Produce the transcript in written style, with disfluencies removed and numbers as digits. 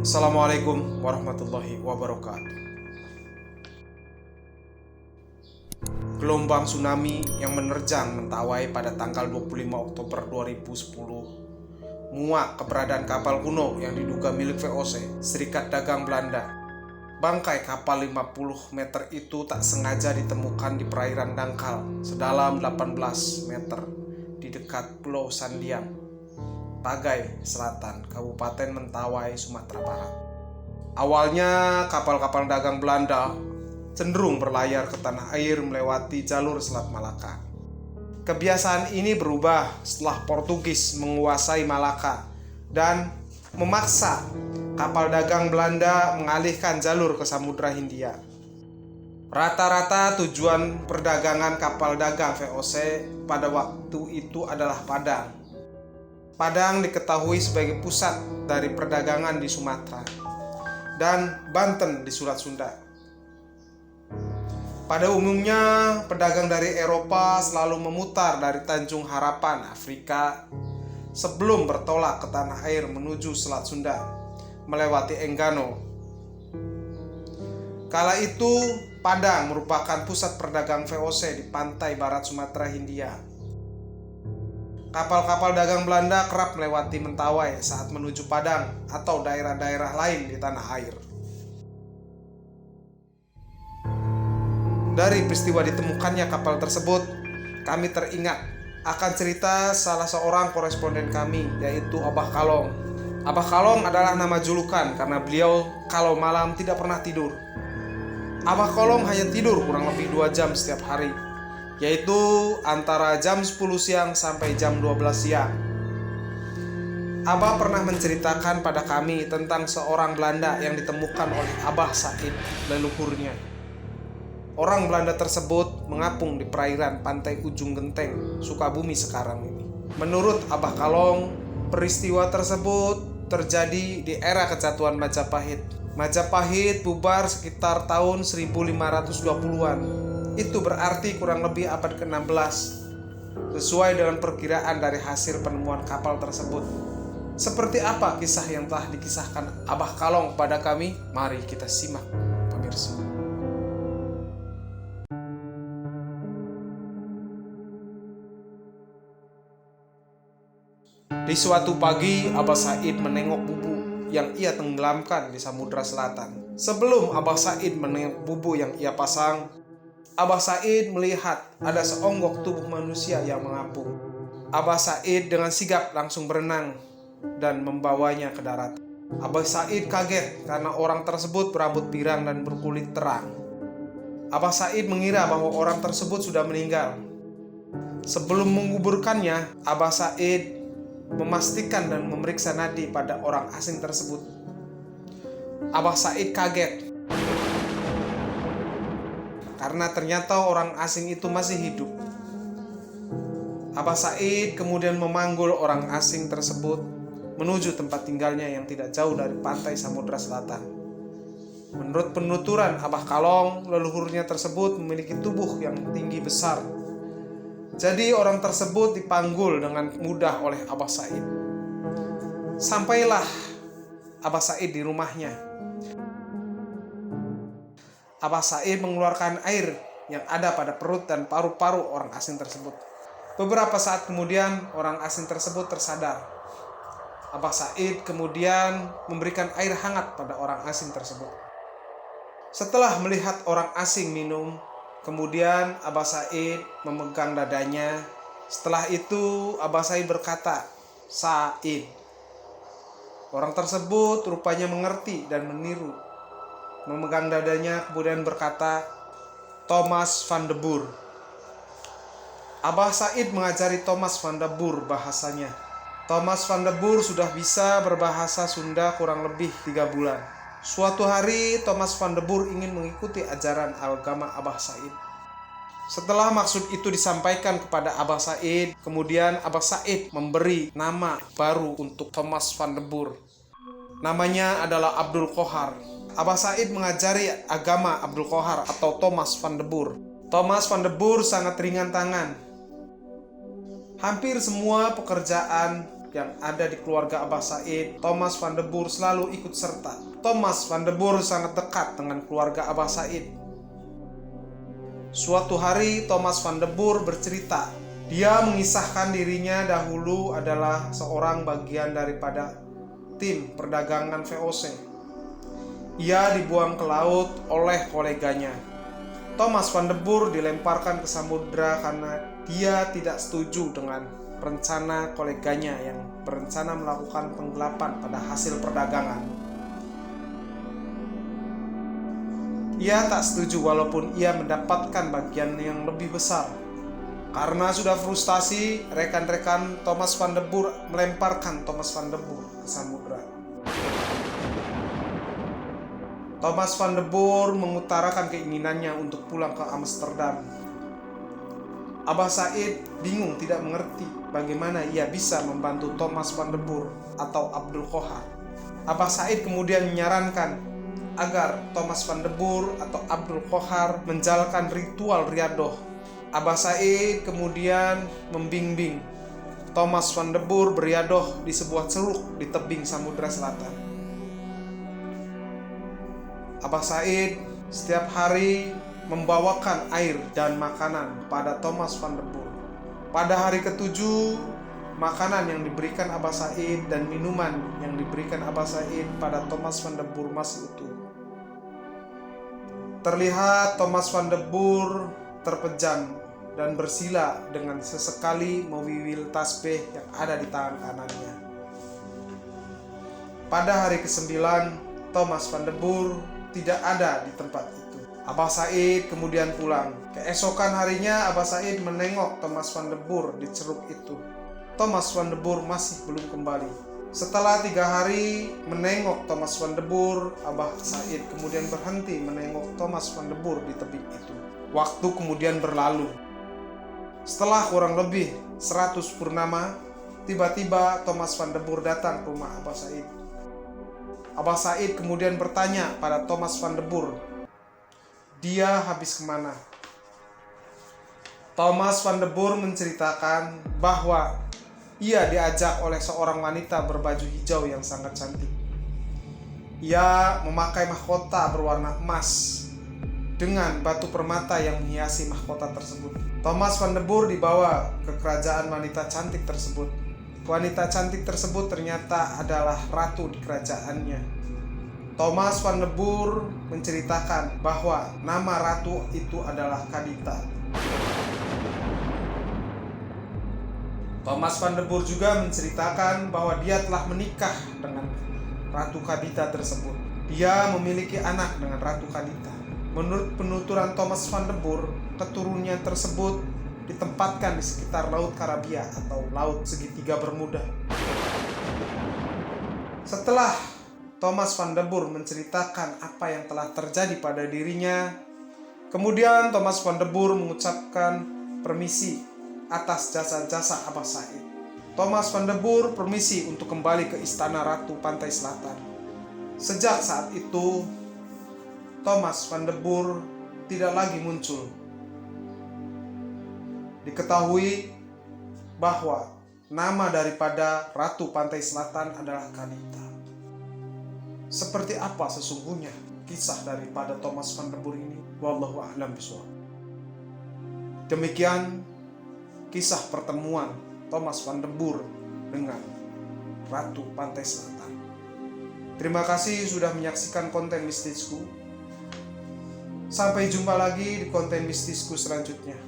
Assalamualaikum warahmatullahi wabarakatuh. Gelombang tsunami yang menerjang Mentawai pada tanggal 25 Oktober 2010 muak keberadaan kapal kuno yang diduga milik VOC, Serikat Dagang Belanda. Bangkai kapal 50 meter itu tak sengaja ditemukan di perairan dangkal sedalam 18 meter di dekat Pulau Sandiang, Pagai Selatan, Kabupaten Mentawai, Sumatera Barat. Awalnya kapal-kapal dagang Belanda cenderung berlayar ke tanah air melewati jalur Selat Malaka. Kebiasaan ini berubah setelah Portugis menguasai Malaka dan memaksa kapal dagang Belanda mengalihkan jalur ke Samudra Hindia. Rata-rata tujuan perdagangan kapal dagang VOC pada waktu itu adalah Padang. Padang diketahui sebagai pusat dari perdagangan di Sumatera dan Banten di Selat Sunda. Pada umumnya, pedagang dari Eropa selalu memutar dari Tanjung Harapan, Afrika, sebelum bertolak ke tanah air menuju Selat Sunda, melewati Enggano. Kala itu, Padang merupakan pusat perdagang VOC di pantai barat Sumatera Hindia. Kapal-kapal dagang Belanda kerap melewati Mentawai saat menuju Padang atau daerah-daerah lain di tanah air. Dari peristiwa ditemukannya kapal tersebut, kami teringat akan cerita salah seorang koresponden kami, yaitu Abah Kalong. Abah Kalong adalah nama julukan karena beliau kalau malam tidak pernah tidur. Abah Kalong hanya tidur kurang lebih 2 jam setiap hari, yaitu antara jam 10 siang sampai jam 12 siang. Abah pernah menceritakan pada kami tentang seorang Belanda yang ditemukan oleh Abah Said, leluhurnya. Orang Belanda tersebut mengapung di perairan pantai Ujung Genteng, Sukabumi sekarang ini. Menurut Abah Kalong, peristiwa tersebut terjadi di era kejatuhan Majapahit. Majapahit bubar sekitar tahun 1520-an. Itu berarti kurang lebih abad ke-16, sesuai dengan perkiraan dari hasil penemuan kapal tersebut. Seperti apa kisah yang telah dikisahkan Abah Kalong pada kami? Mari kita simak, pemirsa. Di suatu pagi, Abah Said menengok bubu yang ia tenggelamkan di Samudra Selatan. Sebelum Abah Said menengok bubu yang ia pasang, Abah Said melihat ada seonggok tubuh manusia yang mengapung. Abah Said dengan sigap langsung berenang dan membawanya ke darat. Abah Said kaget karena orang tersebut berambut pirang dan berkulit terang. Abah Said mengira bahwa orang tersebut sudah meninggal. Sebelum menguburkannya, Abah Said memastikan dan memeriksa nadi pada orang asing tersebut. Abah Said kaget karena ternyata orang asing itu masih hidup. Abah Said kemudian memanggul orang asing tersebut menuju tempat tinggalnya yang tidak jauh dari pantai Samudra Selatan. Menurut penuturan Abah Kalong, leluhurnya tersebut memiliki tubuh yang tinggi besar. Jadi orang tersebut dipanggul dengan mudah oleh Abah Said. Sampailah Abah Said di rumahnya. Abah Said mengeluarkan air yang ada pada perut dan paru-paru orang asing tersebut. Beberapa saat kemudian orang asing tersebut tersadar. Abah Said kemudian memberikan air hangat pada orang asing tersebut. Setelah melihat orang asing minum, kemudian Abah Said memegang dadanya. Setelah itu Abah Said berkata, "Said." Orang tersebut rupanya mengerti dan meniru. Memegang dadanya kemudian berkata, "Thomas van de Boer." Abah Said mengajari Thomas van de Boer bahasanya. Thomas van de Boer sudah bisa berbahasa Sunda kurang lebih 3 bulan. Suatu hari Thomas van de Boer ingin mengikuti ajaran agama Abah Said. Setelah maksud itu disampaikan kepada Abah Said, kemudian Abah Said memberi nama baru untuk Thomas van de Boer. Namanya adalah Abdul Qohar. Abah Said mengajari agama Abdul Qohar atau Thomas van de Boer. Thomas van de Boer sangat ringan tangan. Hampir semua pekerjaan yang ada di keluarga Abah Said, Thomas van de Boer selalu ikut serta. Thomas van de Boer sangat dekat dengan keluarga Abah Said. Suatu hari Thomas van de Boer bercerita, dia mengisahkan dirinya dahulu adalah seorang bagian daripada tim perdagangan VOC. Ia dibuang ke laut oleh koleganya. Thomas van de Boer dilemparkan ke samudra karena dia tidak setuju dengan rencana koleganya yang berencana melakukan penggelapan pada hasil perdagangan. Ia tak setuju walaupun ia mendapatkan bagian yang lebih besar. Karena sudah frustasi, rekan-rekan Thomas van de Boer melemparkan Thomas van de Boer ke samudra. Thomas van de Boer mengutarakan keinginannya untuk pulang ke Amsterdam. Abah Said bingung, tidak mengerti bagaimana ia bisa membantu Thomas van de Boer atau Abdul Qohar. Abah Said kemudian menyarankan agar Thomas van de Boer atau Abdul Qohar menjalankan ritual riadoh. Abah Said kemudian membimbing Thomas van de Boer beriadoh di sebuah ceruk di tebing Samudra Selatan. Abah Said setiap hari membawakan air dan makanan pada Thomas van de Boer. Pada hari ketujuh, makanan yang diberikan Abah Said dan minuman yang diberikan Abah Said pada Thomas van de Boer masih utuh. Terlihat Thomas van de Boer terpejam dan bersila dengan sesekali mewiwil tasbih yang ada di tangan kanannya. Pada hari ke-9, Thomas van de Boer tidak ada di tempat itu. Abah Said kemudian pulang. Keesokan harinya Abah Said menengok Thomas van de Boer di ceruk itu. Thomas van de Boer masih belum kembali. Setelah 3 hari menengok Thomas van de Boer, Abah Said kemudian berhenti menengok Thomas van de Boer di tebing itu. Waktu kemudian berlalu. Setelah kurang lebih 100 purnama, tiba-tiba Thomas van de Boer datang ke rumah Abah Said. Abah Said kemudian bertanya pada Thomas van de Boer, dia habis kemana? Thomas van de Boer menceritakan bahwa ia diajak oleh seorang wanita berbaju hijau yang sangat cantik. Ia memakai mahkota berwarna emas dengan batu permata yang menghiasi mahkota tersebut. Thomas van de Boer dibawa ke kerajaan wanita cantik tersebut. Wanita cantik tersebut ternyata adalah ratu di kerajaannya. Thomas van de Boer menceritakan bahwa nama ratu itu adalah Kadita. Thomas van de Boer juga menceritakan bahwa dia telah menikah dengan Ratu Kadita tersebut. Dia memiliki anak dengan Ratu Kadita. Menurut penuturan Thomas van de Boer, keturunannya tersebut ditempatkan di sekitar Laut Karibia atau Laut Segitiga Bermuda. Setelah Thomas van de Boer menceritakan apa yang telah terjadi pada dirinya, kemudian Thomas van de Boer mengucapkan permisi atas jasa-jasa Abah Said. Thomas van de Boer permisi untuk kembali ke Istana Ratu Pantai Selatan. Sejak saat itu, Thomas van de Boer tidak lagi muncul. Diketahui bahwa nama daripada Ratu Pantai Selatan adalah Kadita. Seperti apa sesungguhnya kisah daripada Thomas van de Boer ini? Wallahu a'lam bishawab. Demikian kisah pertemuan Thomas van de Boer dengan Ratu Pantai Selatan. Terima kasih sudah menyaksikan konten mistisku. Sampai jumpa lagi di konten mistisku selanjutnya.